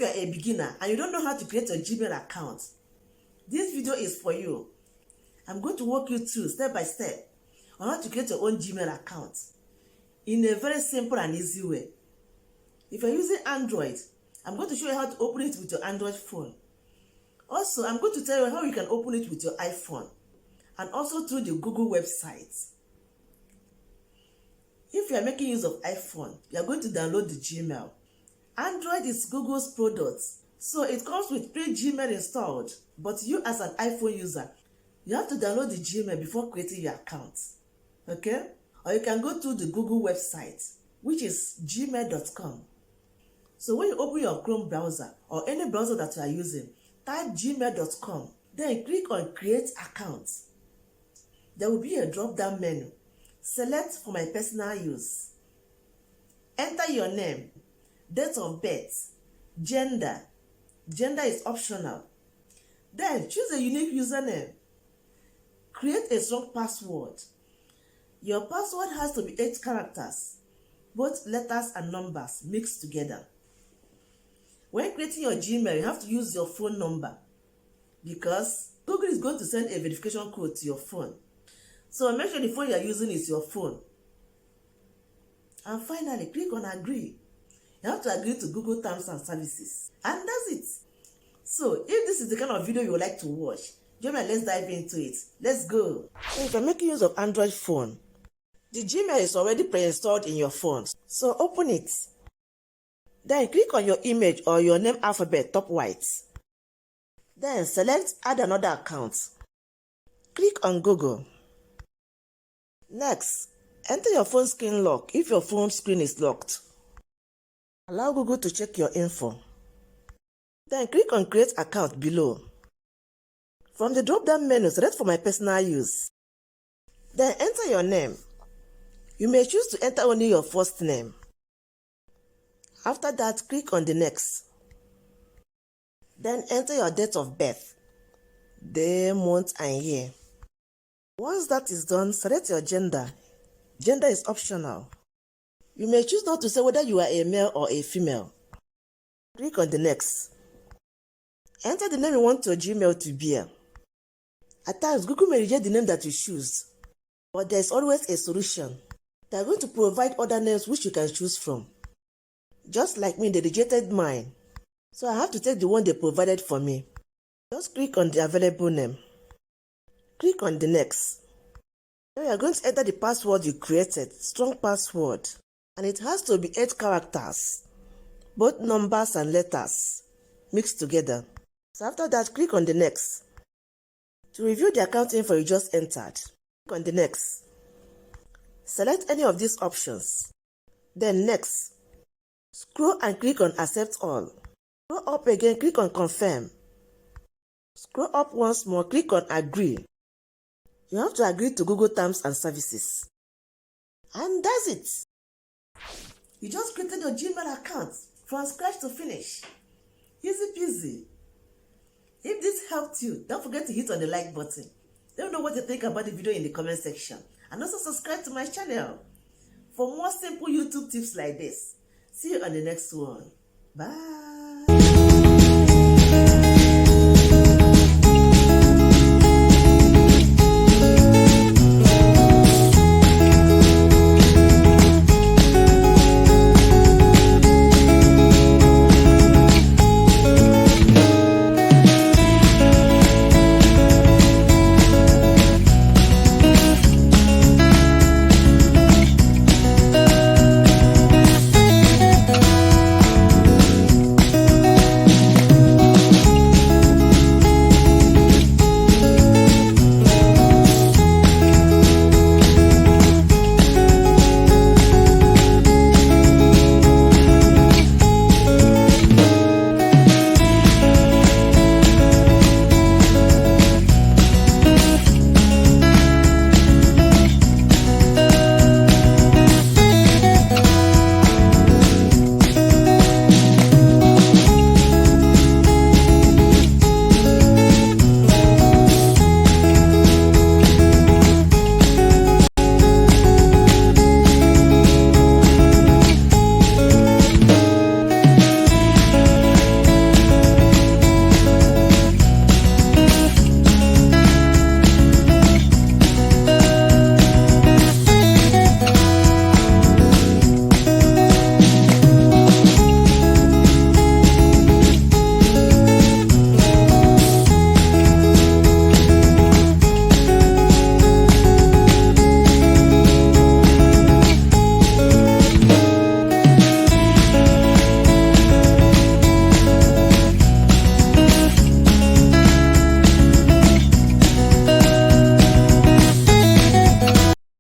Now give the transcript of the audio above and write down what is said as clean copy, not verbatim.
If you are a beginner and you don't know how to create a Gmail account, this video is for you. I'm going to walk you through step by step on how to create your own Gmail account in a very simple and easy way. If you're using Android, I'm going to show you how to open it with your Android phone. Also, I'm going to tell you how you can open it with your iPhone and also through the Google website. If you are making use of iPhone, you are going to download the Gmail. Android is Google's product, so it comes with pre-Gmail installed. But you as an iPhone user, you have to download the Gmail before creating your account. Okay? Or you can go to the Google website, which is gmail.com. So when you open your Chrome browser or any browser that you are using, type gmail.com. Then click on Create Account. There will be a drop-down menu. Select for my personal use. Enter your name, date of birth, gender. Gender is optional. Then choose a unique username. Create a strong password. Your password has to be 8 characters, both letters and numbers mixed together. When creating your Gmail, you have to use your phone number because Google is going to send a verification code to your phone. So make sure the phone you are using is your phone. And finally, click on Agree. You have to agree to Google Terms and Services. And that's it. So if this is the kind of video you would like to watch, join me, let's dive into it. Let's go. So if you're making use of Android phone, the Gmail is already pre-installed in your phone. So open it. Then click on your image or your name alphabet top right. Then select Add another account. Click on Google. Next, enter your phone screen lock if your phone screen is locked. Allow Google to check your info. Then click on Create Account below. From the drop-down menu, select for my personal use. Then enter your name. You may choose to enter only your first name. After that, click on the Next. Then enter your date of birth, day, month, and year. Once that is done, select your gender. Gender is optional. You may choose not to say whether you are a male or a female. Click on the Next. Enter the name you want your Gmail to bear. At times, Google may reject the name that you choose, but there is always a solution. They are going to provide other names which you can choose from. Just like me, they rejected mine, so I have to take the one they provided for me. Just click on the available name. Click on the Next. Now you are going to enter the password you created, strong password, and it has to be 8 characters, both numbers and letters mixed together. So after that, click on the Next. To review the account info you just entered, click on the Next. Select any of these options. Then Next. Scroll and click on Accept All. Scroll up again, click on Confirm. Scroll up once more, click on Agree. You have to agree to Google Terms and Services. And that's it. You just created your Gmail account from scratch to finish. Easy peasy. If this helped you, don't forget to hit on the like button. Let me know what you think about the video in the comment section. And also subscribe to my channel for more simple YouTube tips like this. See you on the next one. Bye.